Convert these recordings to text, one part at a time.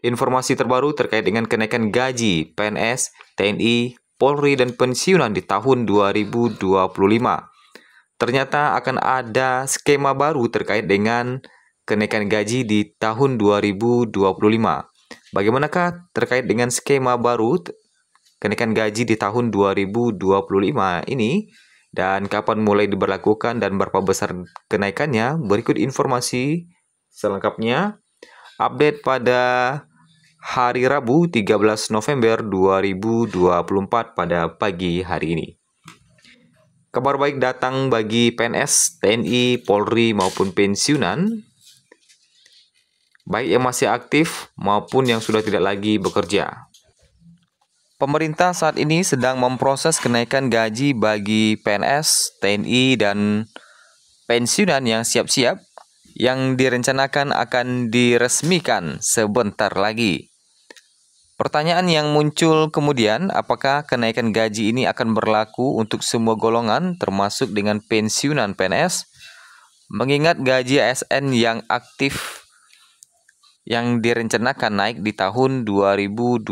Informasi terbaru terkait dengan kenaikan gaji PNS, TNI, Polri, dan pensiunan di tahun 2025. Ternyata akan ada skema baru terkait dengan kenaikan gaji di tahun 2025. Bagaimanakah terkait dengan skema baru kenaikan gaji di tahun 2025 ini? Dan kapan mulai diberlakukan dan berapa besar kenaikannya? Berikut informasi selengkapnya. Update pada hari Rabu 13 November 2024 pada pagi hari ini. Kabar baik datang bagi PNS, TNI, Polri maupun pensiunan, baik yang masih aktif maupun yang sudah tidak lagi bekerja. Pemerintah saat ini sedang memproses kenaikan gaji bagi PNS, TNI, dan pensiunan yang siap-siap yang direncanakan akan diresmikan sebentar lagi. Pertanyaan yang muncul kemudian, apakah kenaikan gaji ini akan berlaku untuk semua golongan termasuk dengan pensiunan PNS? Mengingat gaji ASN yang aktif yang direncanakan naik di tahun 2025.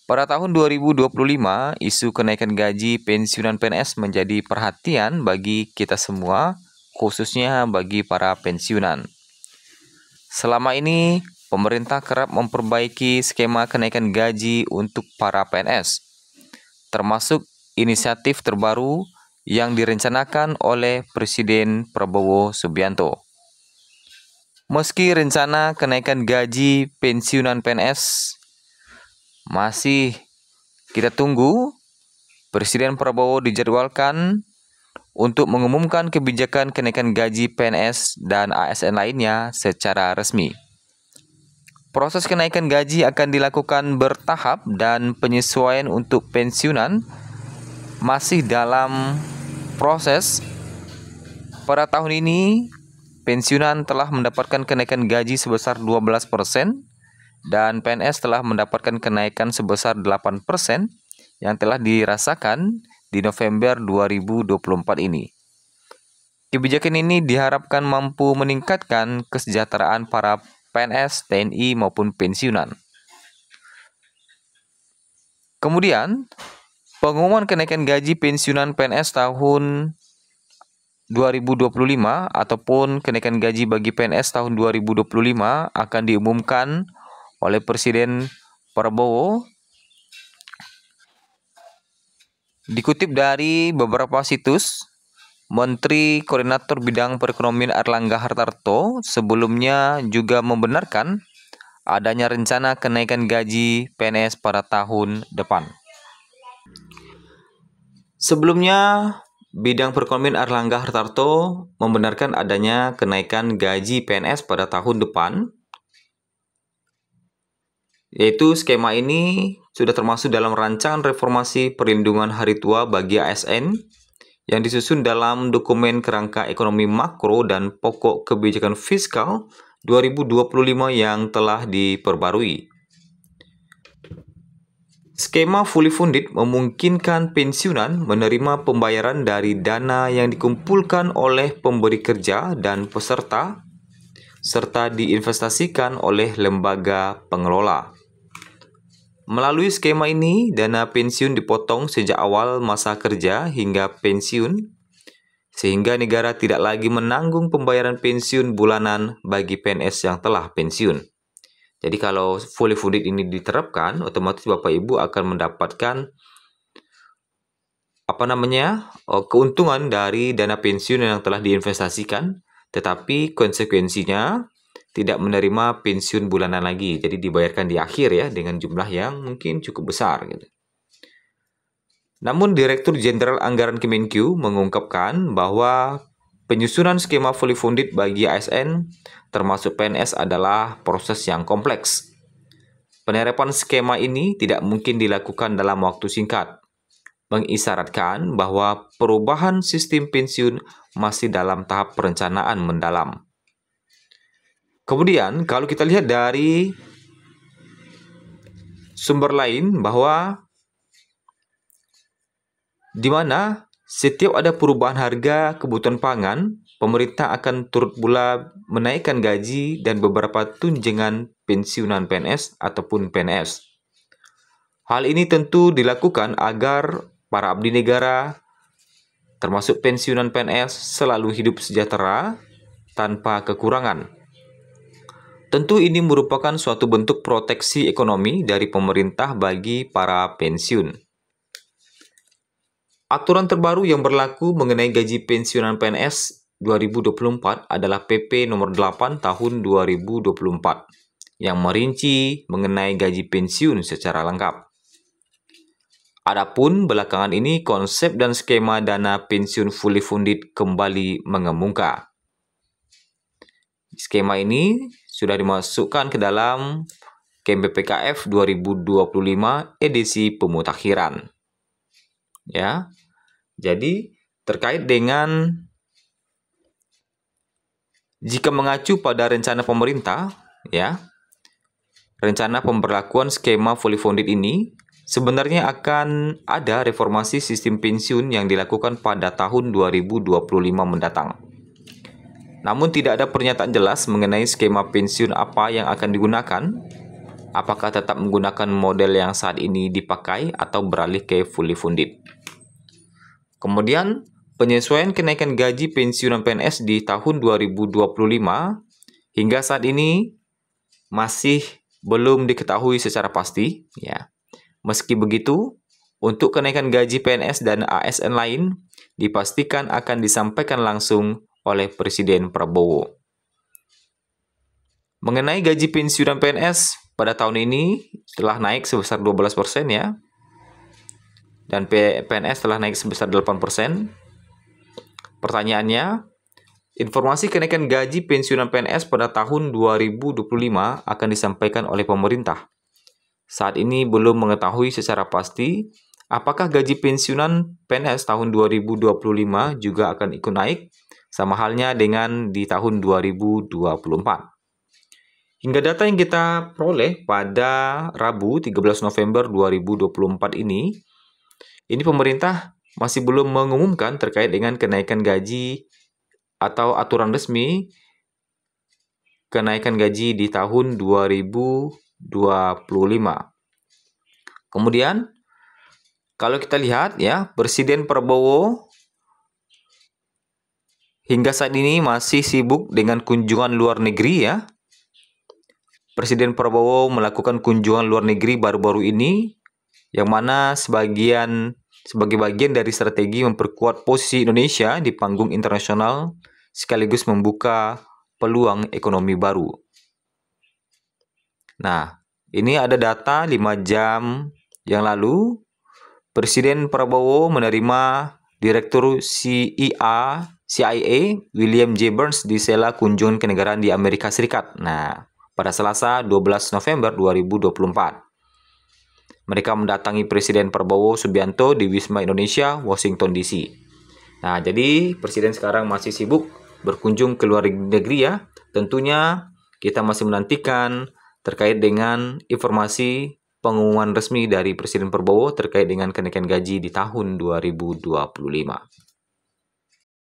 Pada tahun 2025, isu kenaikan gaji pensiunan PNS menjadi perhatian bagi kita semua, khususnya bagi para pensiunan. Selama ini, pemerintah kerap memperbaiki skema kenaikan gaji untuk para PNS, termasuk inisiatif terbaru yang direncanakan oleh Presiden Prabowo Subianto. Meski rencana kenaikan gaji pensiunan PNS masih kita tunggu, Presiden Prabowo dijadwalkan untuk mengumumkan kebijakan kenaikan gaji PNS dan ASN lainnya secara resmi. Proses kenaikan gaji akan dilakukan bertahap dan penyesuaian untuk pensiunan masih dalam proses. Pada tahun ini, pensiunan telah mendapatkan kenaikan gaji sebesar 12% dan PNS telah mendapatkan kenaikan sebesar 8% yang telah dirasakan di November 2024 ini. Kebijakan ini diharapkan mampu meningkatkan kesejahteraan para PNS, TNI maupun pensiunan. Kemudian, pengumuman kenaikan gaji pensiunan PNS tahun 2025 ataupun kenaikan gaji bagi PNS tahun 2025 akan diumumkan oleh Presiden Prabowo. Dikutip dari beberapa situs, Menteri Koordinator Bidang Perekonomian Airlangga Hartarto sebelumnya juga membenarkan adanya rencana kenaikan gaji PNS pada tahun depan. Sebelumnya, Bidang Perekonomian Airlangga Hartarto membenarkan adanya kenaikan gaji PNS pada tahun depan, yaitu skema ini sudah termasuk dalam rancangan reformasi perlindungan hari tua bagi ASN yang disusun dalam dokumen kerangka ekonomi makro dan pokok kebijakan fiskal 2025 yang telah diperbarui. Skema fully funded memungkinkan pensiunan menerima pembayaran dari dana yang dikumpulkan oleh pemberi kerja dan peserta, serta diinvestasikan oleh lembaga pengelola. Melalui skema ini, dana pensiun dipotong sejak awal masa kerja hingga pensiun, sehingga negara tidak lagi menanggung pembayaran pensiun bulanan bagi PNS yang telah pensiun. Jadi kalau fully funded ini diterapkan, otomatis Bapak Ibu akan mendapatkan keuntungan dari dana pensiun yang telah diinvestasikan, tetapi konsekuensinya tidak menerima pensiun bulanan lagi. Jadi dibayarkan di akhir ya dengan jumlah yang mungkin cukup besar gitu. Namun Direktur Jenderal Anggaran Kemenkyu mengungkapkan bahwa penyusunan skema fully funded bagi ASN termasuk PNS adalah proses yang kompleks. Penerapan skema ini tidak mungkin dilakukan dalam waktu singkat, mengisyaratkan bahwa perubahan sistem pensiun masih dalam tahap perencanaan mendalam. Kemudian, kalau kita lihat dari sumber lain bahwa di mana setiap ada perubahan harga kebutuhan pangan, pemerintah akan turut pula menaikkan gaji dan beberapa tunjangan pensiunan PNS ataupun PNS. Hal ini tentu dilakukan agar para abdi negara, termasuk pensiunan PNS, selalu hidup sejahtera tanpa kekurangan. Tentu ini merupakan suatu bentuk proteksi ekonomi dari pemerintah bagi para pensiun. Aturan terbaru yang berlaku mengenai gaji pensiunan PNS 2024 adalah PP nomor 8 tahun 2024 yang merinci mengenai gaji pensiun secara lengkap. Adapun belakangan ini konsep dan skema dana pensiun fully funded kembali mengemuka. Skema ini sudah dimasukkan ke dalam KMPPKF 2025 edisi pemutakhiran. Ya. Jadi terkait dengan jika mengacu pada rencana pemerintah, ya. Rencana pemberlakuan skema fully funded ini sebenarnya akan ada reformasi sistem pensiun yang dilakukan pada tahun 2025 mendatang. Namun tidak ada pernyataan jelas mengenai skema pensiun apa yang akan digunakan, apakah tetap menggunakan model yang saat ini dipakai atau beralih ke fully funded. Kemudian, penyesuaian kenaikan gaji pensiunan PNS di tahun 2025 hingga saat ini masih belum diketahui secara pasti, ya. Meski begitu, untuk kenaikan gaji PNS dan ASN lain dipastikan akan disampaikan langsung oleh Presiden Prabowo. Mengenai gaji pensiunan PNS pada tahun ini telah naik sebesar 12% ya. Dan PNS telah naik sebesar 8%. Pertanyaannya, informasi kenaikan gaji pensiunan PNS pada tahun 2025 akan disampaikan oleh pemerintah. Saat ini belum mengetahui secara pasti apakah gaji pensiunan PNS tahun 2025 juga akan ikut naik, sama halnya dengan di tahun 2024. Hingga data yang kita peroleh pada Rabu 13 November 2024 ini pemerintah masih belum mengumumkan terkait dengan kenaikan gaji atau aturan resmi kenaikan gaji di tahun 2025. Kemudian, kalau kita lihat ya, Presiden Prabowo hingga saat ini masih sibuk dengan kunjungan luar negeri ya. Presiden Prabowo melakukan kunjungan luar negeri baru-baru ini, yang mana sebagai bagian dari strategi memperkuat posisi Indonesia di panggung internasional sekaligus membuka peluang ekonomi baru. Nah, ini ada data 5 jam yang lalu, Presiden Prabowo menerima Direktur CIA William J. Burns di sela kunjungan kenegaraan di Amerika Serikat. Nah, pada Selasa 12 November 2024. Mereka mendatangi Presiden Prabowo Subianto di Wisma Indonesia, Washington DC. Nah, jadi Presiden sekarang masih sibuk berkunjung ke luar negeri ya. Tentunya kita masih menantikan terkait dengan informasi pengumuman resmi dari Presiden Prabowo terkait dengan kenaikan gaji di tahun 2025.